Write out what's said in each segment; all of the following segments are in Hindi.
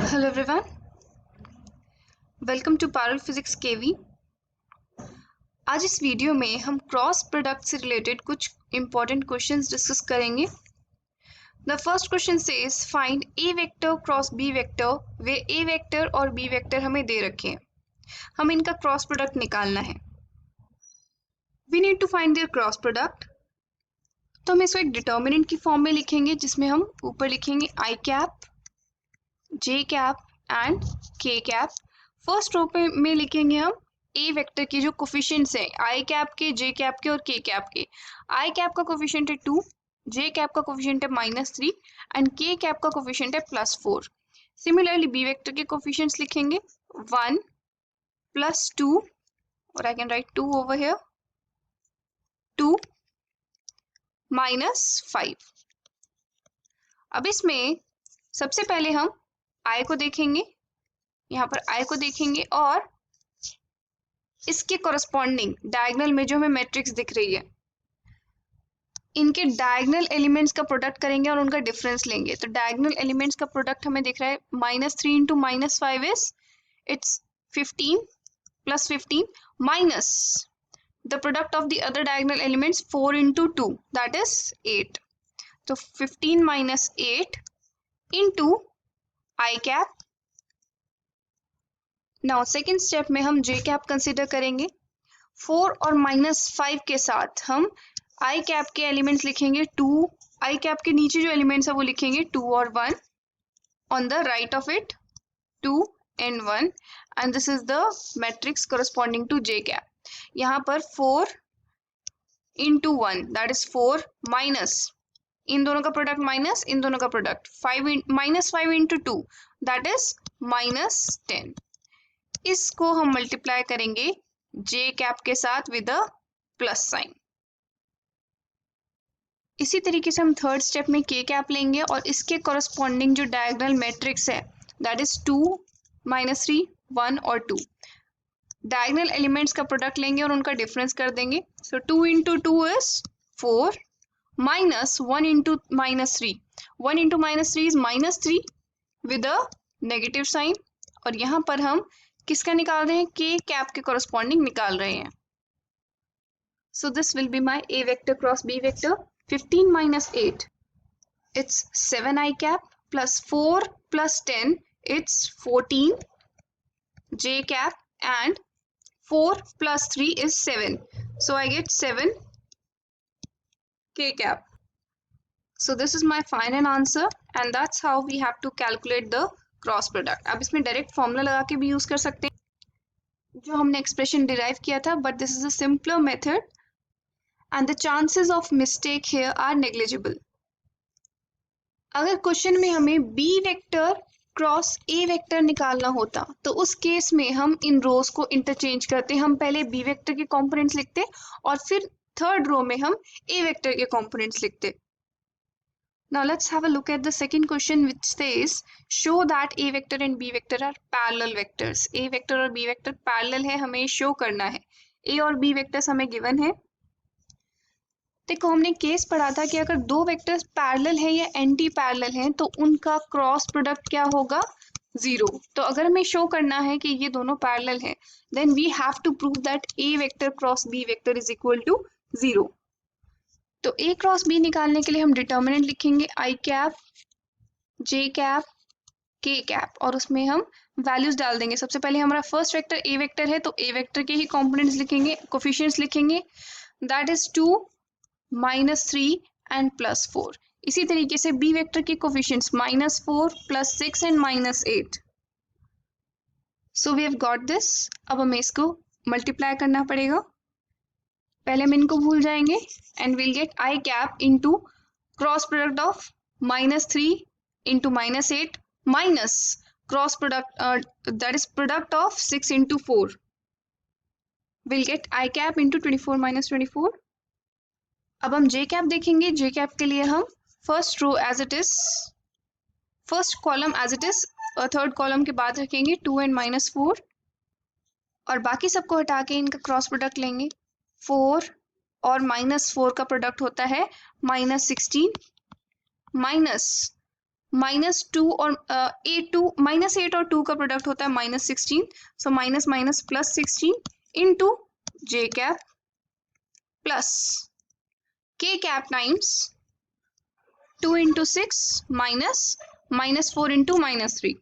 Hello everyone, welcome to Parel physics KV. आज इस वीडियो में हम क्रॉस प्रोडक्ट से रिलेटेड कुछ इंपॉर्टेंट क्वेश्चंस डिस्कस करेंगे। The first question says find A vector cross B vector where A vector और बी वेक्टर हमें दे रखे हैं। हम इनका क्रॉस प्रोडक्ट निकालना है। We need to find their cross product. तो हम इसको एक डिटर्मिनेंट की फॉर्म में लिखेंगे, जिसमें हम ऊपर लिखेंगे आई कैप, जे कैप एंड के कैप। फर्स्ट रो पे में लिखेंगे हम ए वेक्टर के जो कोफिशिएंट्स है आई कैप के, जे कैप के और के कैप के। आई कैप का कोफिशिएंट है 2, जे कैप का कोफिशिएंट है -3 एंड के कैप का कोफिशिएंट है +4। सिमिलरली बी वेक्टर के कोफिशिएंट्स लिखेंगे 1 +2 और I can write 2 over here, 2 -5। अब इसमें सबसे पहले हम आई को देखेंगे, यहाँ पर आई को देखेंगे और इसके कॉरस्पॉन्डिंग डायगोनल में जो हमें मैट्रिक्स दिख रही है, इनके डायगोनल एलिमेंट्स का प्रोडक्ट करेंगे और उनका डिफरेंस लेंगे। तो डायगोनल एलिमेंट्स का प्रोडक्ट हमें दिख रहा है -3 into -5 is it's 15 + 15 minus the product of the other diagonal elements 4 into 2 that is 8। तो 15 - 8 इंटू आई कैप। नाउ सेकेंड स्टेप में हम जे कैप कंसिडर करेंगे। 4 और -5 के साथ हम आई कैप के एलिमेंट्स लिखेंगे 2, आई कैप के नीचे जो एलिमेंट्स है वो लिखेंगे 2 और 1, on the right of it 2 and 1 and this is the matrix corresponding to J cap. यहाँ पर 4 इंटू 1 दैट इज 4 माइनस इन दोनों का प्रोडक्ट माइनस इन दोनों का प्रोडक्ट -5 इंटू 2 दैट इज -10। इसको हम मल्टीप्लाई करेंगे जे कैप के साथ विद अ प्लस साइन। इसी तरीके से हम थर्ड स्टेप में के कैप लेंगे और इसके कॉरस्पॉन्डिंग जो डायगोनल मैट्रिक्स है दैट इज 2 -3 1 और 2, डायगोनल एलिमेंट्स का प्रोडक्ट लेंगे और उनका डिफरेंस कर देंगे। So 2 into 2 is 4 minus 1 into -3, 1 into -3 is -3 with a negative sign. और यहाँ पर हम किसका निकाल रहे हैं, के कैप के कॉरस्पॉन्डिंग निकाल रहे हैं। So this will be my A vector cross B vector. 15 - 8 it's 7 I cap plus 4 plus 10 it's 14 J cap and 4 plus 3 is 7, so I get 7 K cap. So this is my final answer and that's how we have to calculate the cross product. अब इसमें डायरेक्ट फॉर्मूला लगा के भी यूज कर सकते हैं जो हमने एक्सप्रेशन डिराइव किया था, but this is a simpler method and the chances of mistake here are negligible. अगर क्वेश्चन में हमें B vector cross A vector निकालना होता तो उस केस में हम इन रोज को इंटरचेंज करते। हम पहले बी वेक्टर के कंपोनेंट्स लिखते और फिर थर्ड रो में हम ए वेक्टर के कंपोनेंट्स लिखते। Now let's have a look at the second question which says show that a vector and b vector are parallel vectors. a vector और b vector parallel है, हमें शो करना है। a और b वेक्टर्स हमें गिवन है। देखो हमने केस पढ़ा था कि अगर दो वेक्टर्स पैरेलल है या एंटी पैरेलल हैं तो उनका क्रॉस प्रोडक्ट क्या होगा, 0। तो अगर हमें शो करना है कि ये दोनों पैरेलल हैं then we have to prove that A vector cross B vector is equal to 0। तो ए क्रॉस बी निकालने के लिए हम डिटर्मिनेंट लिखेंगे आई कैप, जे कैप, के कैप और उसमें हम वैल्यूज डाल देंगे। सबसे पहले हमारा फर्स्ट वेक्टर ए वेक्टर है तो ए वेक्टर के ही कॉम्पोनेंट्स लिखेंगे, कोफिशिएंट्स लिखेंगे दैट इज 2 -3 एंड +4। इसी तरीके से बी वेक्टर के coefficients -4 +6 and -8। So we have got this. अब हमें इसको मल्टीप्लाई करना पड़ेगा। पहले हम इनको भूल जाएंगे and will get I cap into cross product of -3 into -8 minus cross product that is product of 6 into 4 will get I cap into 24 - 24। अब हम जे कैप देखेंगे। जे कैप के लिए हम first row as it is, first column as it is, third column के बाद रखेंगे 2 and -4 और बाकी सबको हटा के इनका क्रॉस प्रोडक्ट लेंगे। 4 और -4 का प्रोडक्ट होता है -16 माइनस -2 और -8 और 2 का प्रोडक्ट होता है -16, सो माइनस माइनस +16 इंटू जे कैप प्लस के cap times 2 into 6 minus 4 into -3.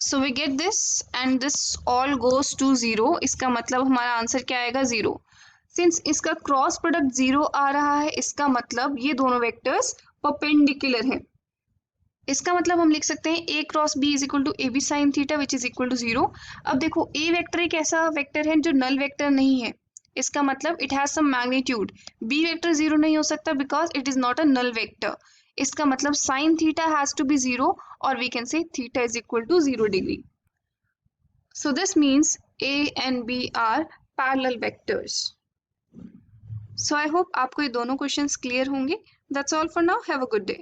So we get this and this all goes to 0. इसका मतलब हमारा आंसर क्या आएगा 0. सिंस इसका क्रॉस प्रोडक्ट 0 आ रहा है, इसका मतलब ये दोनों वेक्टर्स परपेंडिकुलर हैं. इसका मतलब हम लिख सकते हैं a cross b is equal to A B sine theta which is equal to 0. अब देखो a वेक्टर एक ऐसा वेक्टर है जो नल वेक्टर नहीं है, इसका मतलब it has some magnitude. b vector 0 नहीं हो सकता because it is not a null vector. इसका मतलब sine theta has to be 0 और we can say theta is equal to 0 degree. So this means a and b are parallel vectors. So I hope आपको ये दोनों क्वेश्चंस क्लियर होंगे. That's all for now. Have a good day.